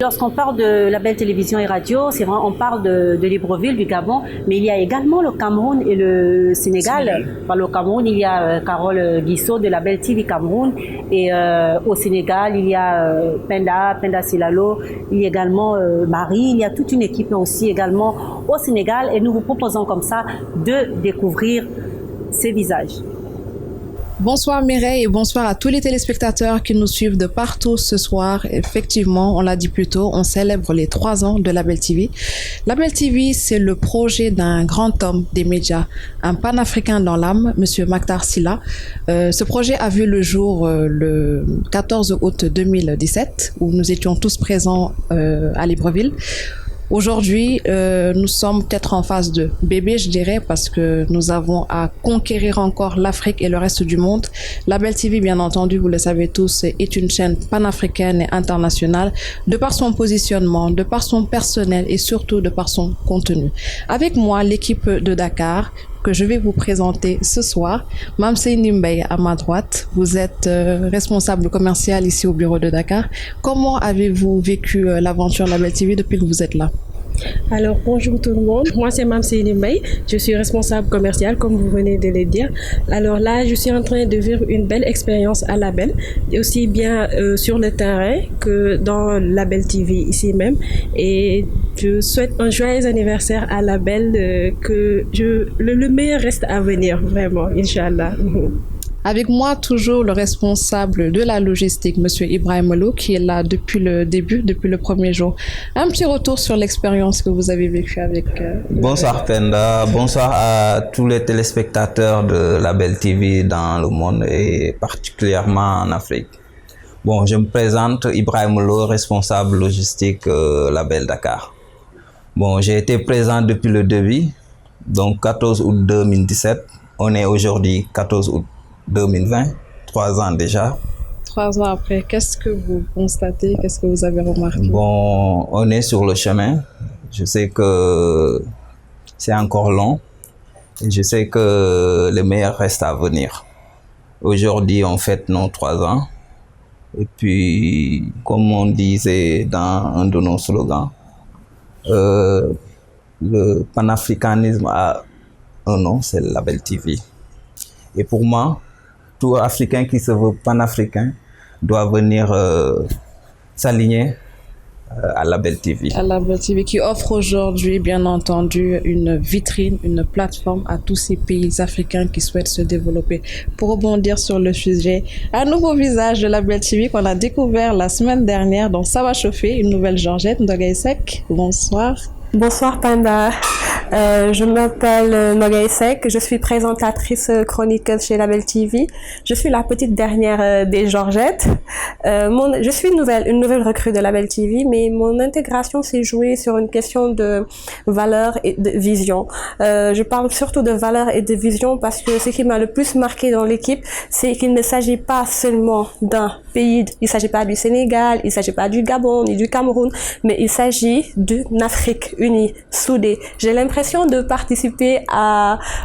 lorsqu'on parle de Label Télévision et Radio, c'est vrai, on parle de Libreville, du Gabon, mais il y a également le Cameroun et le Sénégal. Enfin, au Cameroun, il y a Carole Guissot de Label TV Cameroun, et au Sénégal, il y a Penda Silalo, il y a également Marie, il y a toute une équipe aussi également au Sénégal, et nous vous proposons comme ça de découvrir ces visages. Bonsoir Mireille et bonsoir à tous les téléspectateurs qui nous suivent de partout ce soir. Effectivement, on l'a dit plus tôt, on célèbre les 3 ans de Label TV. Label TV, c'est le projet d'un grand homme des médias, un panafricain dans l'âme, Monsieur Mactar Sylla. Ce projet a vu le jour le 14 août 2017, où nous étions tous présents à Libreville. Aujourd'hui, nous sommes peut-être en phase de bébé, je dirais, parce que nous avons à conquérir encore l'Afrique et le reste du monde. Label TV, bien entendu, vous le savez tous, est une chaîne panafricaine et internationale, de par son positionnement, de par son personnel et surtout de par son contenu. Avec moi, l'équipe de Dakar, que je vais vous présenter ce soir. Mame Seyni Mbaye à ma droite, vous êtes responsable commercial ici au bureau de Dakar. Comment avez-vous vécu l'aventure Label TV depuis que vous êtes là? Alors bonjour tout le monde, moi c'est Mame Seyni Mbaye, je suis responsable commercial comme vous venez de le dire. Alors là je suis en train de vivre une belle expérience à Label, aussi bien sur le terrain que dans Label TV ici même, et je souhaite un joyeux anniversaire à Label, que le meilleur reste à venir, vraiment, Inch'Allah. Avec moi, toujours le responsable de la logistique, Monsieur Ibrahim Lou, qui est là depuis le début, depuis le premier jour. Un petit retour sur l'expérience que vous avez vécue avec... Bonsoir Penda, bonsoir à tous les téléspectateurs de Label TV dans le monde et particulièrement en Afrique. Bon, je me présente Ibrahim Lou, responsable logistique Label Dakar. Bon, j'ai été présent depuis le début, donc 14 août 2017. On est aujourd'hui 14 août 2020, 3 ans déjà. 3 ans après, qu'est-ce que vous constatez, qu'est-ce que vous avez remarqué? Bon, on est sur le chemin. Je sais que c'est encore long et je sais que le meilleur reste à venir. Aujourd'hui, on fête nos 3 ans. Et puis, comme on disait dans un de nos slogans, le panafricanisme a un nom, c'est le Label TV. Et pour moi, tout Africain qui se veut panafricain doit venir s'aligner à Label TV. À Label TV qui offre aujourd'hui, bien entendu, une vitrine, une plateforme à tous ces pays africains qui souhaitent se développer. Pour rebondir sur le sujet, un nouveau visage de Label TV qu'on a découvert la semaine dernière dans Ça va chauffer, une nouvelle Georgette Ndogaïsek. Bonsoir. Bonsoir Panda, je m'appelle Ndogaïsek, je suis présentatrice chroniqueuse chez Label TV. Je suis la petite dernière des Georgettes. Je suis une nouvelle recrue de Label TV, mais mon intégration s'est jouée sur une question de valeur et de vision. Je parle surtout de valeur et de vision parce que ce qui m'a le plus marqué dans l'équipe, c'est qu'il ne s'agit pas seulement d'un pays, il ne s'agit pas du Sénégal, il ne s'agit pas du Gabon ni du Cameroun, mais il s'agit d'une Afrique unie, soudée. J'ai l'impression de participer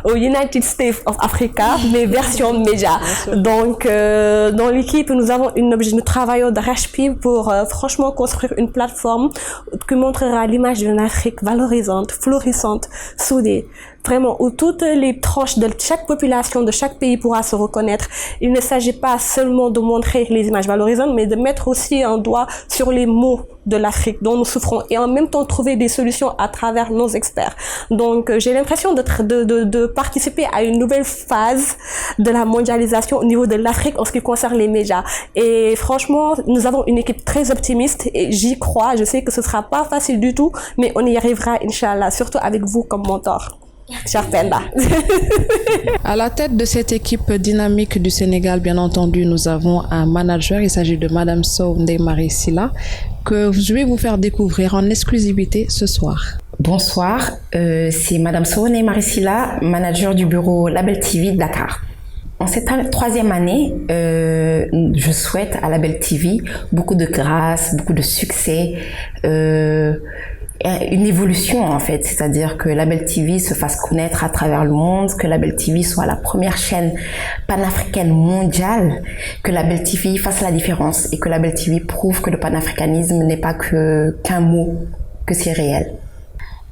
au United States of Africa, mais version média. Donc, dans l'équipe, nous travaillons d'arrache-pied pour franchement construire une plateforme qui montrera l'image d'une Afrique valorisante, florissante, soudée. Vraiment, où toutes les tranches de chaque population, de chaque pays pourra se reconnaître. Il ne s'agit pas seulement de montrer les images valorisantes, mais de mettre aussi un doigt sur les maux de l'Afrique dont nous souffrons et en même temps trouver des solutions à travers nos experts. Donc, j'ai l'impression de participer à une nouvelle phase de la mondialisation au niveau de l'Afrique en ce qui concerne les médias. Et franchement, nous avons une équipe très optimiste et j'y crois. Je sais que ce sera pas facile du tout, mais on y arrivera, Inch'Allah, surtout avec vous comme mentor. Cher Penda. À la tête de cette équipe dynamique du Sénégal, bien entendu, nous avons un manager. Il s'agit de Madame Sow Ndeye-Marie Sylla, que je vais vous faire découvrir en exclusivité ce soir. Bonsoir, c'est Madame Sow Ndeye-Marie Sylla, manager du bureau Label TV Dakar. En cette 3e année, je souhaite à Label TV beaucoup de grâce, beaucoup de succès, une évolution en fait, c'est-à-dire que Label TV se fasse connaître à travers le monde, que Label TV soit la première chaîne panafricaine mondiale, que Label TV fasse la différence et que Label TV prouve que le panafricanisme n'est pas qu'un mot, que c'est réel.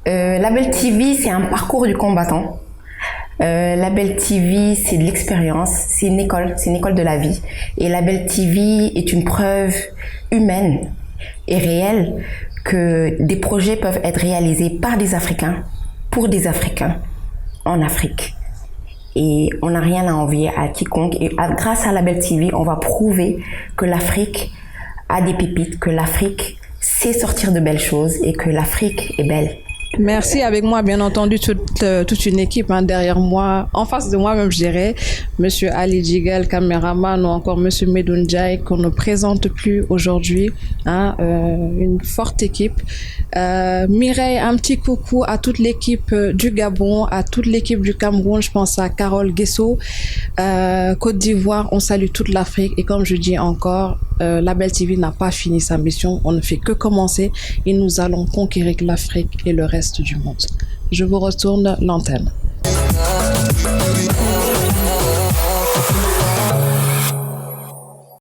Label TV, c'est un parcours du combattant. Label TV, c'est de l'expérience, c'est une école de la vie. Et Label TV est une preuve humaine et réelle que des projets peuvent être réalisés par des Africains, pour des Africains, en Afrique. Et on n'a rien à envier à quiconque. Et grâce à Label TV, on va prouver que l'Afrique a des pépites, que l'Afrique sait sortir de belles choses et que l'Afrique est belle. Merci. Avec moi, bien entendu, toute une équipe derrière moi, en face de moi même, je dirais, Monsieur Ali Djigal, caméraman, ou encore Monsieur Medoun Ndiaye, qu'on ne présente plus aujourd'hui. Une forte équipe. Mireille, un petit coucou à toute l'équipe du Gabon, à toute l'équipe du Cameroun. Je pense à Carole Guesso, Côte d'Ivoire. On salue toute l'Afrique. Et comme je dis encore, Label TV n'a pas fini sa mission. On ne fait que commencer et nous allons conquérir l'Afrique et le reste du monde. Je vous retourne l'antenne.